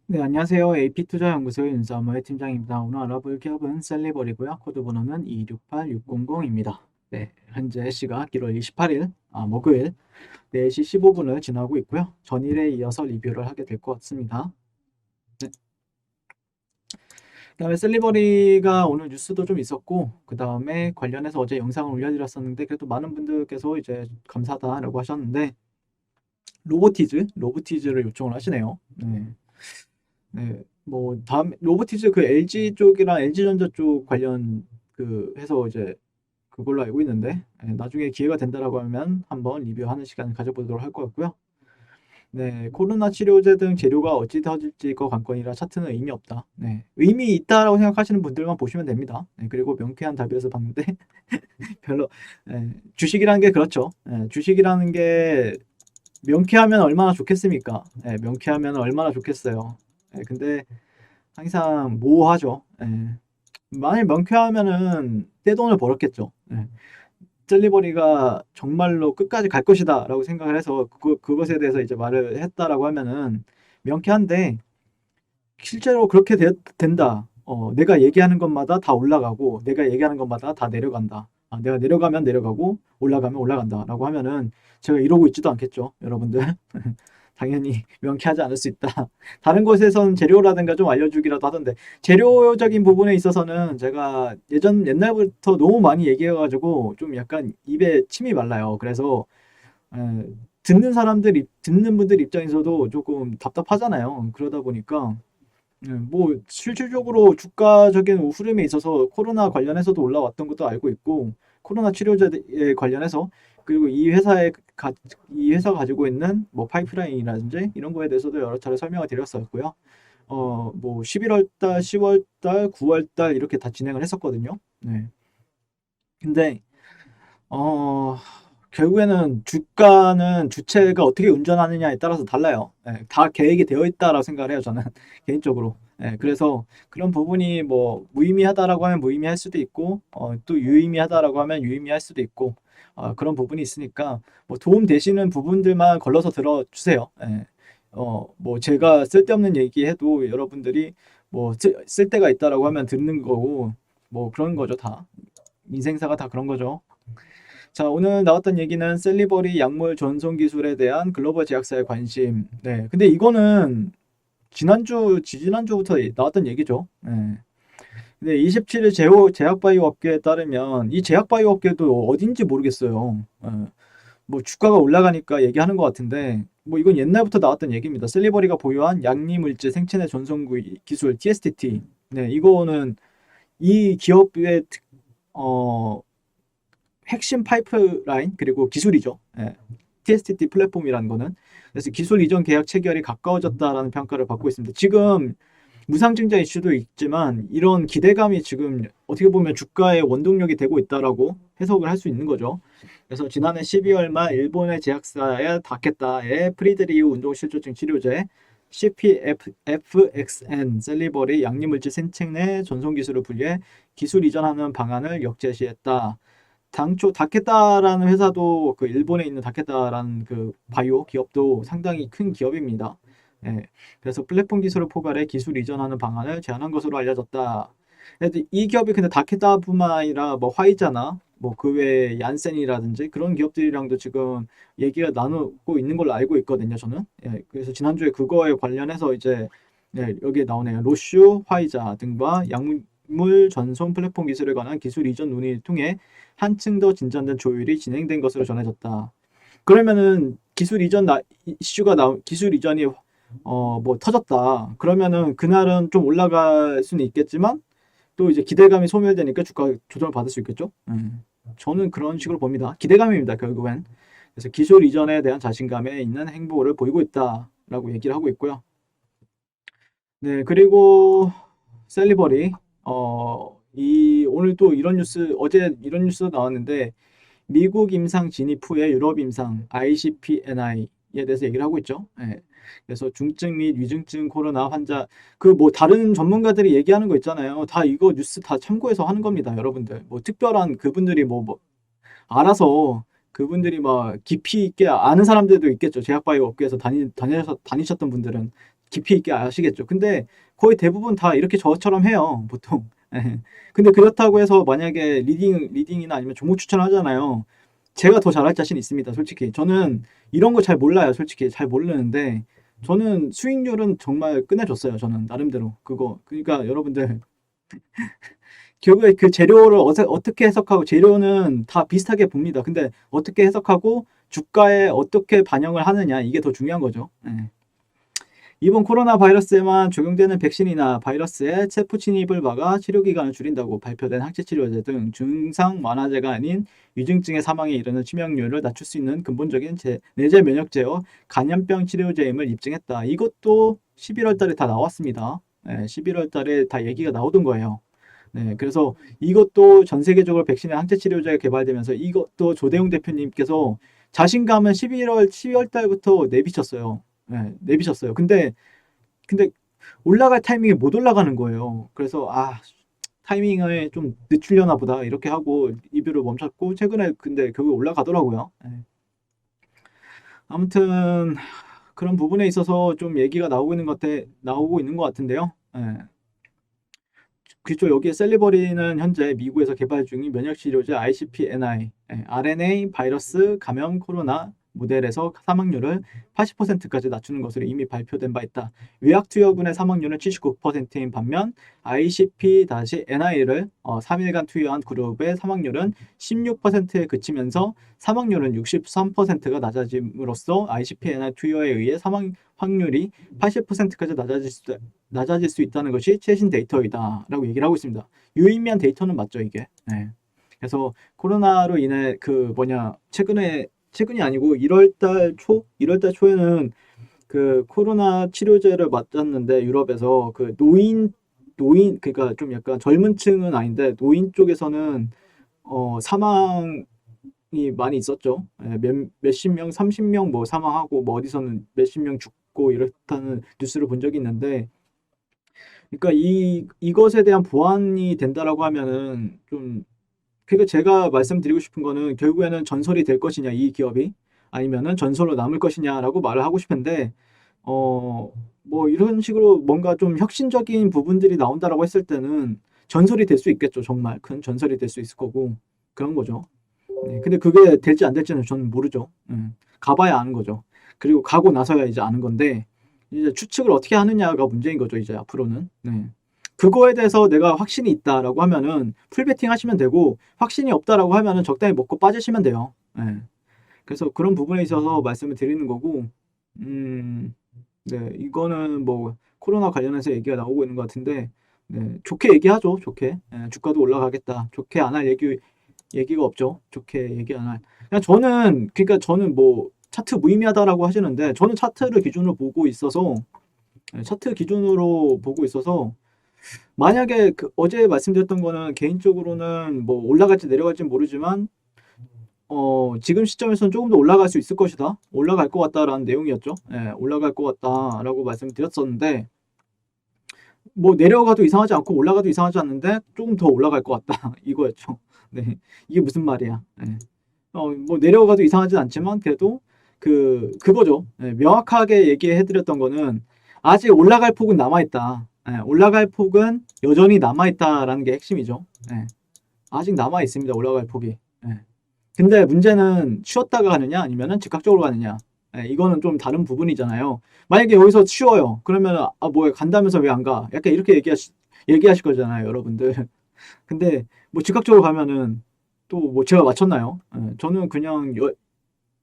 네, 안녕하세요. AP투자연구소의 윤사무의 팀장입니다. 오늘 알아볼 기업은 셀리버리고요. 코드 번호는 268600입니다. 네, 현재 시각 1월 28일, 목요일 4시 15분을 지나고 있고요. 전일에 이어서 리뷰를 하게 될 것 같습니다. 네. 그다음에 셀리버리가 오늘 뉴스도 좀 있었고, 그 다음에 관련해서 어제 영상을 올려드렸었는데, 그래도 많은 분들께서 이제 감사하다라고 하셨는데, 로보티즈를 요청을 하시네요. 네. 네, 뭐 다음 로보티즈 그 LG 쪽이랑 LG전자 쪽 관련 그 해서 이제 그걸로 알고 있는데 나중에 기회가 된다라고 하면 한번 리뷰하는 시간을 가져보도록 할 것 같고요. 네, 코로나 치료제 등 재료가 어찌 터질지 거 관건이라 차트는 의미 없다. 네, 의미 있다라고 생각하시는 분들만 보시면 됩니다. 네, 그리고 명쾌한 답이어서 봤는데 별로 주식이라는 게 그렇죠. 주식이라는 게 명쾌하면 얼마나 좋겠습니까? 명쾌하면 얼마나 좋겠어요. 근데 항상 모호하죠. 만일 명쾌하면은 떼돈을 벌었겠죠. 셀리버리가 정말로 끝까지 갈 것이다라고 생각을 해서 그것에 대해서 이제 말을 했다라고 하면은 명쾌한데 실제로 그렇게 된다. 내가 얘기하는 것마다 다 올라가고 내가 얘기하는 것마다 다 내려간다. 내가 내려가면 내려가고 올라가면 올라간다라고 하면은 제가 이러고 있지도 않겠죠, 여러분들. 당연히 명쾌하지 않을 수 있다. 다른 곳에서는 재료라든가 좀 알려주기라도 하던데 재료적인 부분에 있어서는 제가 옛날부터 너무 많이 얘기해가지고 좀 약간 입에 침이 말라요. 그래서 에, 듣는 분들 입장에서도 조금 답답하잖아요. 그러다 보니까 뭐 실질적으로 주가적인 흐름에 있어서 코로나 관련해서도 올라왔던 것도 알고 있고 코로나 치료제에 관련해서 그리고 이 회사가 가지고 있는 뭐 파이프라인이라든지 이런 거에 대해서도 여러 차례 설명을 드렸었고요. 뭐 11월 달, 10월 달, 9월 달 이렇게 다 진행을 했었거든요. 네. 근데 어 결국에는 주가는 주체가 어떻게 운전하느냐에 따라서 달라요. 다 계획이 되어 있다라고 생각을 해요, 저는 개인적으로. 그래서 그런 부분이 뭐 무의미하다라고 하면 무의미할 수도 있고, 또 유의미하다라고 하면 유의미할 수도 있고, 그런 부분이 있으니까 뭐 도움 되시는 부분들만 걸러서 들어주세요. 뭐 제가 쓸데없는 얘기해도 여러분들이 뭐 쓸데가 있다라고 하면 듣는 거고, 뭐 그런 거죠, 다. 인생사가 다 그런 거죠. 자, 오늘 나왔던 얘기는 셀리버리 약물 전송 기술에 대한 글로벌 제약사의 관심. 네. 근데 이거는 지지난주부터 나왔던 얘기죠. 네. 근데 27일 제약바이오 업계에 따르면 이 제약바이오 업계도 어딘지 모르겠어요. 뭐 주가가 올라가니까 얘기하는 것 같은데 뭐 이건 옛날부터 나왔던 얘기입니다. 셀리버리가 보유한 양리물질 생체내 전송 기술 TSTT. 네, 이거는 이 기업의 어, 핵심 파이프라인 그리고 기술이죠. TSTT 플랫폼이라는 거는 그래서 기술 이전 계약 체결이 가까워졌다라는 평가를 받고 있습니다. 지금 무상증자 이슈도 있지만 이런 기대감이 지금 어떻게 보면 주가의 원동력이 되고 있다라고 해석을 할 수 있는 거죠. 그래서 지난해 12월 말 일본의 제약사의 다케타의 프리드리우 운동실조증 치료제 CPFXN 셀리버리 양리물질 생체내 전송 기술을 분리해 기술 이전하는 방안을 역제시했다. 당초 다케타라는 회사도 그 일본에 있는 다케타라는 그 바이오 기업도 상당히 큰 기업입니다. 그래서 플랫폼 기술을 포괄해 기술 이전하는 방안을 제안한 것으로 알려졌다. 이 기업이 근데 다케타뿐만 아니라 뭐 화이자나 뭐 그 외에 얀센이라든지 그런 기업들이랑도 지금 얘기가 나누고 있는 걸로 알고 있거든요, 저는. 그래서 지난주에 그거에 관련해서 이제 여기에 나오네요. 로슈, 화이자 등과 약물 전송 플랫폼 기술에 관한 기술 이전 논의를 통해 한층 더 진전된 조율이 진행된 것으로 전해졌다. 그러면은 기술 이전이 뭐 터졌다. 그러면은 그날은 좀 올라갈 수는 있겠지만 또 이제 기대감이 소멸되니까 주가 조정을 받을 수 있겠죠. 저는 그런 식으로 봅니다. 기대감입니다, 결국엔. 그래서 기술 이전에 대한 자신감에 있는 행보를 보이고 있다라고 얘기를 하고 있고요. 네, 그리고 셀리버리 오늘 또 이런 뉴스 어제 이런 뉴스도 나왔는데 미국 임상 진입 후에 유럽 임상 ICP-NI에 대해서 얘기를 하고 있죠. 그래서 중증 및 위중증 코로나 환자 그 뭐 다른 전문가들이 얘기하는 거 있잖아요. 다 이거 뉴스 다 참고해서 하는 겁니다, 여러분들. 뭐 특별한 그분들이 뭐 알아서 그분들이 막 깊이 있게 아는 사람들도 있겠죠. 제약바이오 업계에서 다니셨던 분들은 깊이 있게 아시겠죠. 근데 거의 대부분 다 이렇게 저처럼 해요, 보통. 예. 근데 그렇다고 해서 만약에 리딩이나 아니면 종목 추천하잖아요. 제가 더 잘할 자신 있습니다, 솔직히. 저는 이런 거 잘 몰라요, 솔직히. 잘 모르는데, 저는 수익률은 정말 끝내줬어요, 저는, 나름대로. 그거. 그러니까 여러분들, 결국에 그 재료를 어떻게 해석하고, 재료는 다 비슷하게 봅니다. 근데 어떻게 해석하고, 주가에 어떻게 반영을 하느냐, 이게 더 중요한 거죠. 예. 이번 코로나 바이러스에만 적용되는 백신이나 바이러스의 세포 침입을 막아 치료 기간을 줄인다고 발표된 항체 치료제 등 증상 완화제가 아닌 위중증의 사망에 이르는 치명률을 낮출 수 있는 근본적인 내재 면역제어 간염병 치료제임을 입증했다. 이것도 11월 달에 다 나왔습니다. 네, 11월 달에 다 얘기가 나오던 거예요. 네, 그래서 이것도 전 세계적으로 백신의 항체 치료제가 개발되면서 이것도 조대웅 대표님께서 자신감은 12월 달부터 내비쳤어요. 네, 내비쳤어요. 근데 올라갈 타이밍에 못 올라가는 거예요. 그래서 타이밍을 좀 늦추려나 보다 이렇게 하고 리뷰를 멈췄고 최근에 근데 결국 올라가더라고요. 네. 아무튼 그런 부분에 있어서 좀 얘기가 나오고 있는 것 같은데요. 네. 그렇죠. 여기에 셀리버리는 현재 미국에서 개발 중인 면역치료제 ICP-NI, RNA 바이러스 감염 코로나 모델에서 사망률을 80%까지 낮추는 것으로 이미 발표된 바 있다. 의학투여군의 사망률은 79%인 반면 ICP-NI를 3일간 투여한 그룹의 사망률은 16%에 그치면서 사망률은 63%가 낮아짐으로써 ICP-NI 투여에 의해 사망 확률이 80%까지 낮아질 수 있다는 것이 최신 데이터이다 라고 얘기를 하고 있습니다. 유의미한 데이터는 맞죠, 이게. 네. 그래서 코로나로 인해 최근이 아니고 1월달 초에는 그 코로나 치료제를 맞았는데 유럽에서 그 그러니까 좀 약간 젊은 층은 아닌데 노인 쪽에서는 사망이 많이 있었죠. 몇십 명, 30명 뭐 사망하고 뭐 어디서는 몇십 명 죽고 이렇다는 뉴스를 본 적이 있는데, 그러니까 이것에 대한 보완이 된다라고 하면은 좀, 그러니까 제가 말씀드리고 싶은 거는 결국에는 전설이 될 것이냐 이 기업이, 아니면은 전설로 남을 것이냐라고 말을 하고 싶은데, 뭐 이런 식으로 뭔가 좀 혁신적인 부분들이 나온다라고 했을 때는 전설이 될 수 있겠죠. 정말 큰 전설이 될 수 있을 거고 그런 거죠. 네, 근데 그게 될지 안 될지는 저는 모르죠. 가봐야 아는 거죠. 그리고 가고 나서야 이제 아는 건데, 이제 추측을 어떻게 하느냐가 문제인 거죠, 이제 앞으로는. 네. 그거에 대해서 내가 확신이 있다라고 하면은 풀베팅 하시면 되고, 확신이 없다라고 하면은 적당히 먹고 빠지시면 돼요. 네. 그래서 그런 부분에 있어서 말씀을 드리는 거고, 네, 이거는 뭐 코로나 관련해서 얘기가 나오고 있는 것 같은데, 네, 좋게 얘기하죠, 좋게. 네, 주가도 올라가겠다. 좋게 안 할 얘기가 없죠. 좋게 얘기 안 할. 그러니까 저는 뭐 차트 무의미하다라고 하시는데, 저는 차트를 기준으로 보고 있어서, 만약에 어제 말씀드렸던 거는 개인적으로는 뭐 올라갈지 내려갈지 모르지만, 지금 시점에서는 조금 더 올라갈 수 있을 것이다. 올라갈 것 같다라는 내용이었죠. 올라갈 것 같다라고 말씀드렸었는데, 뭐 내려가도 이상하지 않고 올라가도 이상하지 않는데 조금 더 올라갈 것 같다. 이거였죠. 네. 이게 무슨 말이야. 네. 뭐 내려가도 이상하진 않지만 그래도 그거죠. 네. 명확하게 얘기해드렸던 거는 아직 올라갈 폭은 남아있다. 네. 올라갈 폭은 여전히 남아있다라는 게 핵심이죠. 네. 아직 남아있습니다. 올라갈 폭이. 네. 근데 문제는 쉬었다가 가느냐 아니면은 즉각적으로 가느냐. 네, 이거는 좀 다른 부분이잖아요. 만약에 여기서 쉬어요. 그러면 뭐야 간다면서 왜 안 가? 약간 이렇게 얘기하실 거잖아요, 여러분들. 근데 뭐 즉각적으로 가면은 또 뭐 제가 맞췄나요? 저는 그냥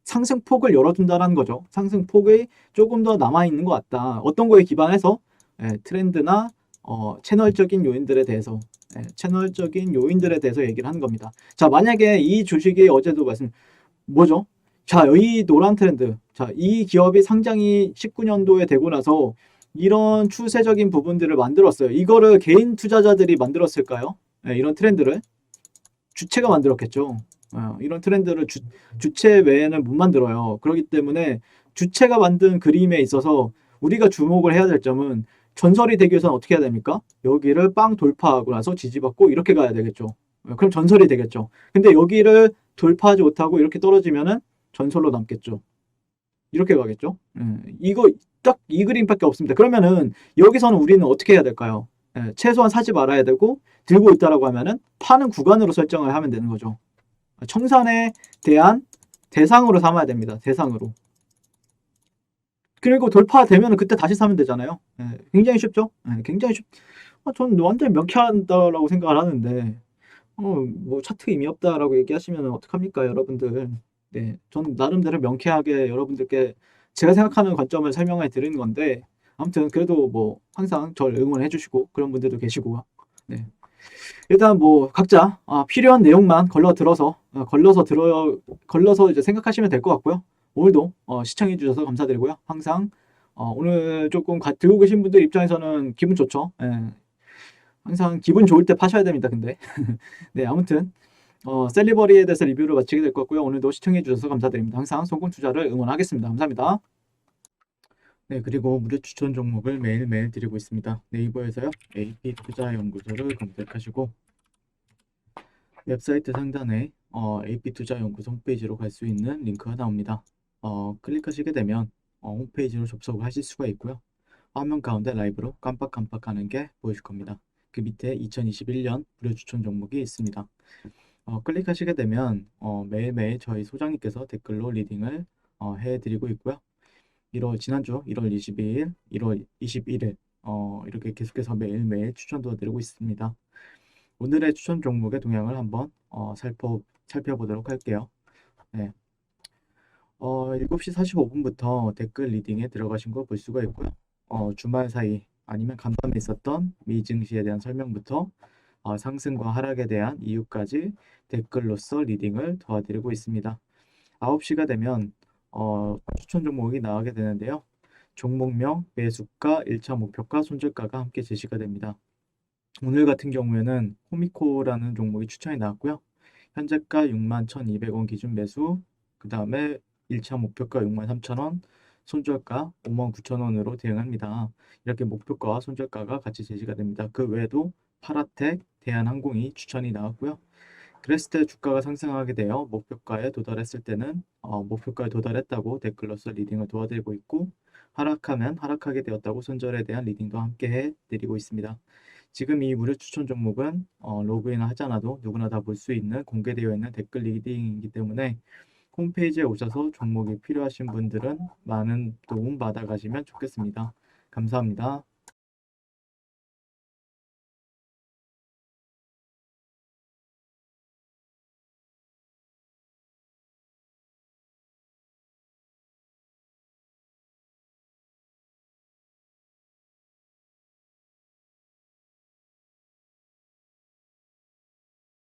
상승폭을 열어둔다라는 거죠. 상승폭이 조금 더 남아있는 것 같다. 어떤 거에 기반해서 트렌드나 채널적인 요인들에 대해서 얘기를 하는 겁니다. 자, 만약에 이 주식이 어제도 뭐죠? 자, 이 노란 트렌드. 자, 이 기업이 상장이 19년도에 되고 나서 이런 추세적인 부분들을 만들었어요. 이거를 개인 투자자들이 만들었을까요? 이런 트렌드를 주체가 만들었겠죠. 이런 트렌드를 주체 외에는 못 만들어요. 그렇기 때문에 주체가 만든 그림에 있어서 우리가 주목을 해야 될 점은, 전설이 되기 위해서는 어떻게 해야 됩니까? 여기를 빵 돌파하고 나서 지지받고 이렇게 가야 되겠죠. 그럼 전설이 되겠죠. 근데 여기를 돌파하지 못하고 이렇게 떨어지면은 전설로 남겠죠. 이렇게 가겠죠. 이거 딱 이 그림밖에 없습니다. 그러면은 여기서는 우리는 어떻게 해야 될까요? 예, 최소한 사지 말아야 되고 들고 있다라고 하면은 파는 구간으로 설정을 하면 되는 거죠. 청산에 대한 대상으로 삼아야 됩니다. 대상으로. 그리고 돌파되면 그때 다시 사면 되잖아요. 예, 굉장히 쉽죠? 예, 굉장히 쉽. 저는 완전히 명쾌하다라고 생각을 하는데 뭐 차트 의미 없다라고 얘기하시면 어떡합니까, 여러분들. 네, 저는 나름대로 명쾌하게 여러분들께 제가 생각하는 관점을 설명해 드리는 건데 아무튼 그래도 뭐 항상 저를 응원해 주시고 그런 분들도 계시고요. 네. 일단 뭐 각자 필요한 내용만 걸러서 이제 생각하시면 될 것 같고요. 오늘도 시청해 주셔서 감사드리고요. 항상 오늘 조금 들고 계신 분들 입장에서는 기분 좋죠. 예. 항상 기분 좋을 때 파셔야 됩니다. 근데 네, 아무튼 셀리버리에 대해서 리뷰를 마치게 될 것 같고요. 오늘도 시청해 주셔서 감사드립니다. 항상 성공 투자를 응원하겠습니다. 감사합니다. 네, 그리고 무료 추천 종목을 매일매일 드리고 있습니다. 네이버에서요, AP투자연구소를 검색하시고 웹사이트 상단에 AP투자연구소 홈페이지로 갈 수 있는 링크가 나옵니다. 클릭하시게 되면 홈페이지로 접속을 하실 수가 있고요. 화면 가운데 라이브로 깜빡깜빡하는 게 보이실 겁니다. 그 밑에 2021년 무료 추천 종목이 있습니다. 클릭하시게 되면 매일매일 저희 소장님께서 댓글로 리딩을 해드리고 있고요. 지난주 1월 22일, 1월 21일 이렇게 계속해서 매일매일 추천 도와드리고 있습니다. 오늘의 추천 종목의 동향을 한번 살펴보도록 할게요. 네. 7시 45분부터 댓글 리딩에 들어가신 거 볼 수가 있고요. 주말 사이 아니면 간밤에 있었던 미 증시에 대한 설명부터 상승과 하락에 대한 이유까지 댓글로서 리딩을 도와드리고 있습니다. 9시가 되면 추천 종목이 나가게 되는데요. 종목명, 매수가, 1차 목표가, 손절가가 함께 제시가 됩니다. 오늘 같은 경우에는 코미코라는 종목이 추천이 나왔고요. 현재가 61,200원 기준 매수, 그 다음에 1차 목표가 63,000원, 손절가 59,000원으로 대응합니다. 이렇게 목표가와 손절가가 같이 제시가 됩니다. 그 외에도 파라텍, 대한항공이 추천이 나왔고요. 그랬을 때 주가가 상승하게 되어 목표가에 도달했을 때는 목표가에 도달했다고 댓글로서 리딩을 도와드리고 있고, 하락하면 하락하게 되었다고 손절에 대한 리딩도 함께 해드리고 있습니다. 지금 이 무료 추천 종목은 로그인을 하지 않아도 누구나 다 볼 수 있는 공개되어 있는 댓글 리딩이기 때문에 홈페이지에 오셔서 종목이 필요하신 분들은 많은 도움 받아가시면 좋겠습니다. 감사합니다.